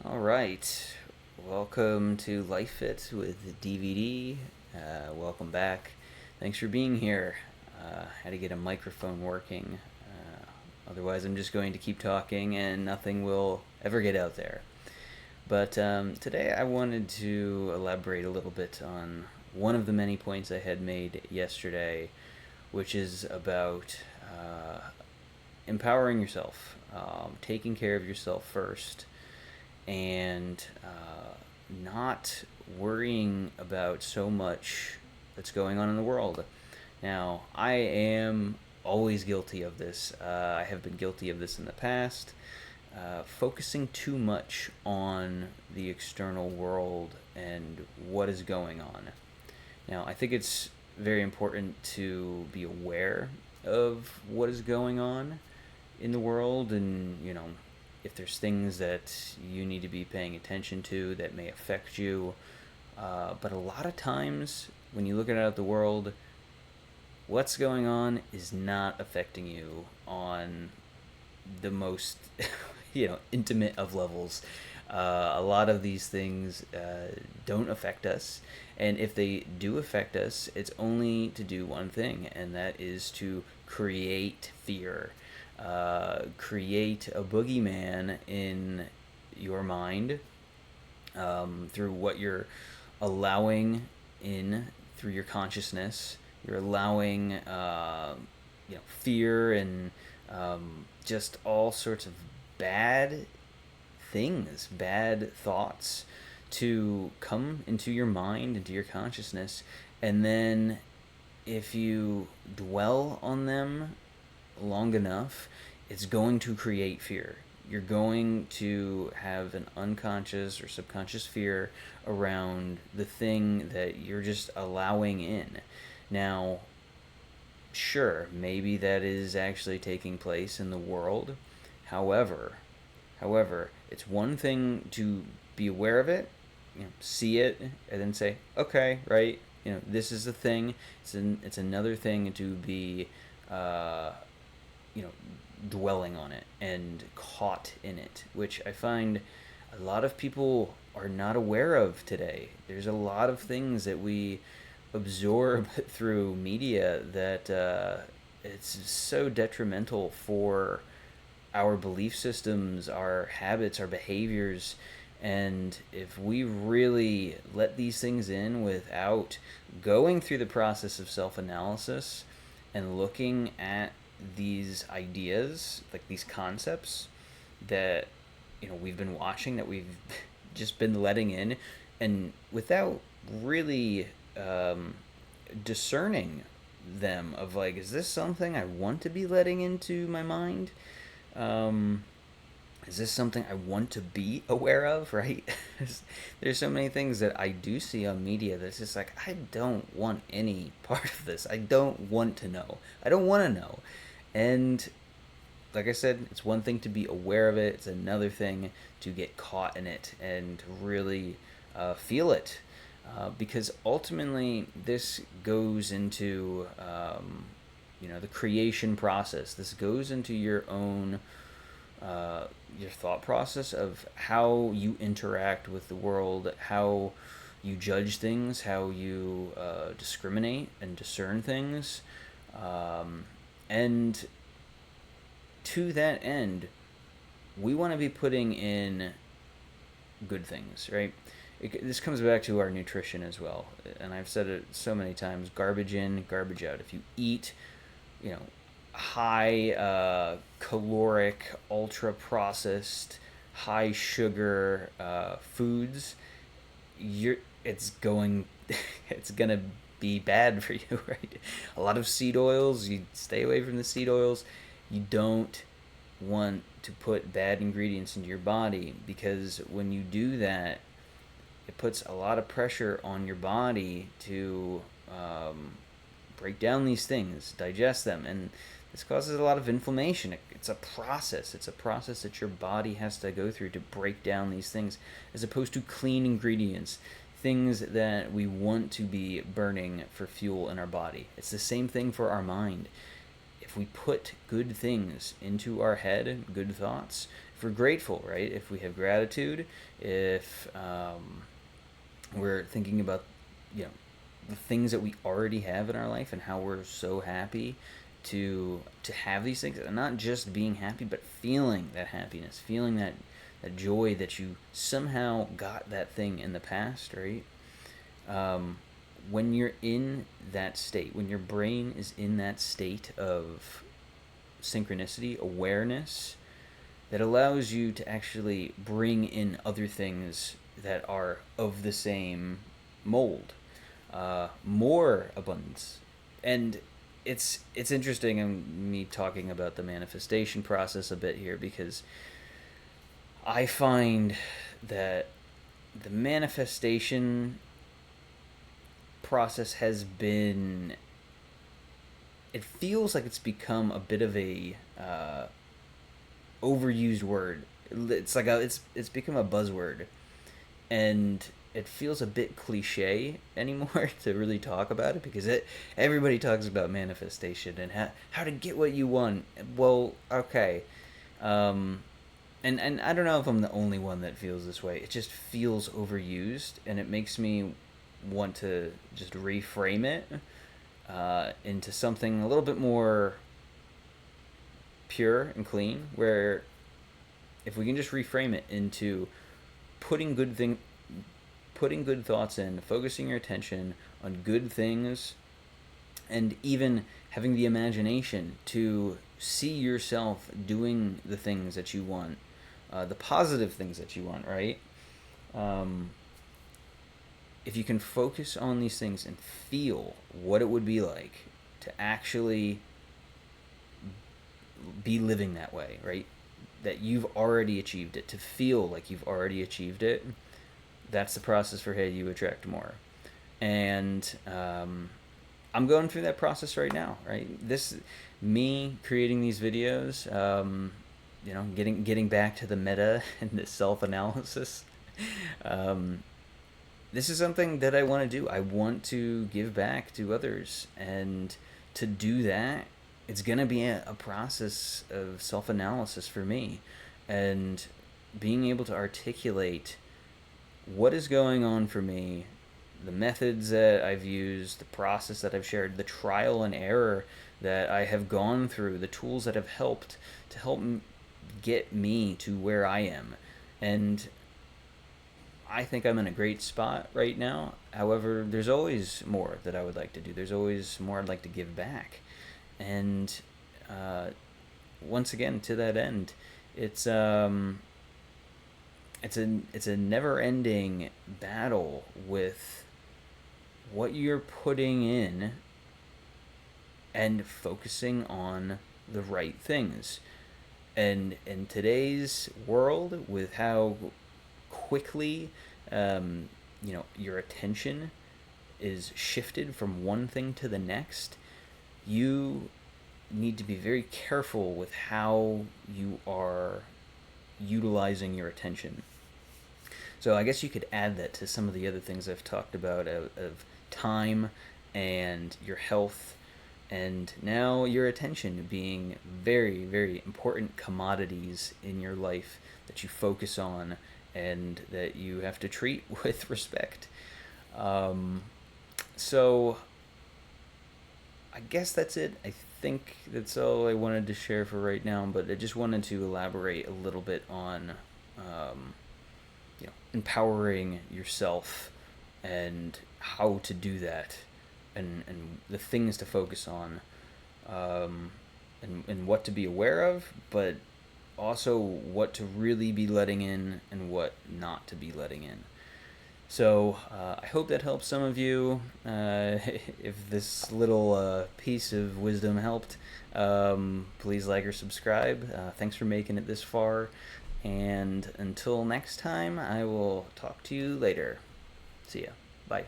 All right. Welcome to Life Fit with DVD. Welcome back. Thanks for being here. Had to get a microphone working. Otherwise, I'm just going to keep talking and nothing will ever get out there. But today I wanted to elaborate a little bit on one of the many points I had made yesterday, which is about empowering yourself, taking care of yourself first, and not worrying about so much that's going on in the world. Now, I am always guilty of this. I have been guilty of this in the past. Focusing too much on the external world and what is going on. Now, I think it's very important to be aware of what is going on in the world, and if there's things that you need to be paying attention to that may affect you. But a lot of times when you look at the world, what's going on is not affecting you on the most intimate of levels. A lot of these things don't affect us, and if they do affect us, it's only to do one thing, and that is to create fear, create a boogeyman in your mind, through what you're allowing in through your consciousness. You're allowing fear and just all sorts of bad things, bad thoughts to come into your mind, into your consciousness, and then if you dwell on them long enough, it's going to create fear. You're going to have an unconscious or subconscious fear around the thing that you're just allowing in. Now, sure, maybe that is actually taking place in the world. However, it's one thing to be aware of it, see it, and then say, okay, right, this is the thing. It's another thing to be, uh, you know, dwelling on it and caught in it, which I find a lot of people are not aware of today. There's a lot of things that we absorb through media that it's so detrimental for our belief systems, our habits, our behaviors. And if we really let these things in without going through the process of self analysis and looking at these ideas, like these concepts that we've been watching, that we've just been letting in, and without really discerning them, of like, is this something I want to be letting into my mind? Um, is this something I want to be aware of, right? There's so many things that I do see on media that's just like, I don't want any part of this. I don't want to know. I don't want to know. And like I said, it's one thing to be aware of it, it's another thing to get caught in it and to really feel it. Because ultimately, this goes into the creation process. This goes into your own your thought process of how you interact with the world, how you judge things, how you discriminate and discern things, and to that end, we want to be putting in good things, right? This comes back to our nutrition as well, and I've said it so many times: garbage in, garbage out. If you eat, you know, high caloric, ultra processed, high sugar foods, you're it's going it's gonna be bad for you, right? A lot of seed oils, you stay away from the seed oils. You don't want to put bad ingredients into your body, because when you do that, it puts a lot of pressure on your body to break down these things, digest them, and this causes a lot of inflammation. It's a process. It's a process that your body has to go through to break down these things, as opposed to clean ingredients, things that we want to be burning for fuel in our body. It's the same thing for our mind. If we put good things into our head, good thoughts, we're grateful, right? If we have gratitude, if we're thinking about, you know, the things that we already have in our life and how we're so happy to have these things, and not just being happy, but feeling that happiness, feeling that joy that you somehow got that thing in the past, right? Um, when you're in that state, when your brain is in that state of synchronicity, awareness, that allows you to actually bring in other things that are of the same mold, more abundance. And it's interesting me talking about the manifestation process a bit here, because I find that the manifestation process has been, it feels like it's become a bit of a overused word. It's like it's become a buzzword, and it feels a bit cliche anymore to really talk about it, because everybody talks about manifestation and how to get what you want. Well, okay. Um, and I don't know if I'm the only one that feels this way. It just feels overused, and it makes me want to just reframe it into something a little bit more pure and clean, where if we can just reframe it into putting good thing putting good thoughts in, focusing your attention on good things, and even having the imagination to see yourself doing the things that you want, the positive things that you want, right? Um, if you can focus on these things and feel what it would be like to actually be living that way, right? That you've already achieved it, to feel like you've already achieved it, that's the process for Hey You Attract More. And I'm going through that process right now, right? Me creating these videos, getting back to the meta and the self-analysis. This is something that I want to do. I want to give back to others, and to do that, it's gonna be a process of self-analysis for me, and being able to articulate what is going on for me, the methods that I've used, the process that I've shared, the trial and error that I have gone through, the tools that have helped to get me to where I am. And I think I'm in a great spot right now. However, there's always more that I would like to do. There's always more I'd like to give back. And once again, to that end, it's it's a never-ending battle with what you're putting in and focusing on the right things. And in today's world, with how quickly your attention is shifted from one thing to the next, you need to be very careful with how you are utilizing your attention. So I guess you could add that to some of the other things I've talked about of time and your health, and now your attention being very, very important commodities in your life that you focus on and that you have to treat with respect. So I guess that's it. I think that's all I wanted to share for right now, but I just wanted to elaborate a little bit on empowering yourself and how to do that, and the things to focus on, and what to be aware of, but also what to really be letting in and what not to be letting in. So I hope that helps some of you. If this little piece of wisdom helped, please like or subscribe. Thanks for making it this far. And until next time, I will talk to you later. See ya. Bye.